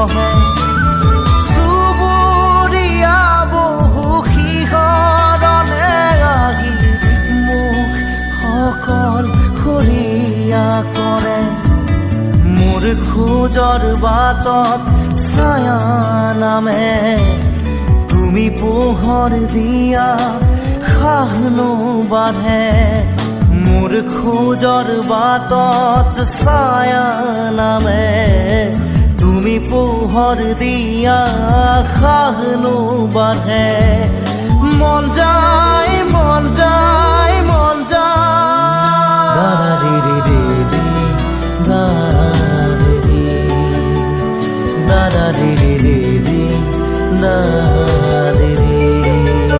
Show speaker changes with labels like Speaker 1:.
Speaker 1: বহে চুবুৰীয়া বহু শিহৰণে আহি মোক অকল খৰীয়া কৰে মোৰ খোজৰ বাটত ছায়া নামে তুমি পোহৰ দিয়া খাহনো বাঢ়ে মোৰ খোজৰ বাটত ছায়া নামে তুমি পোহৰ দিয়া খাহনো বাঢ়ে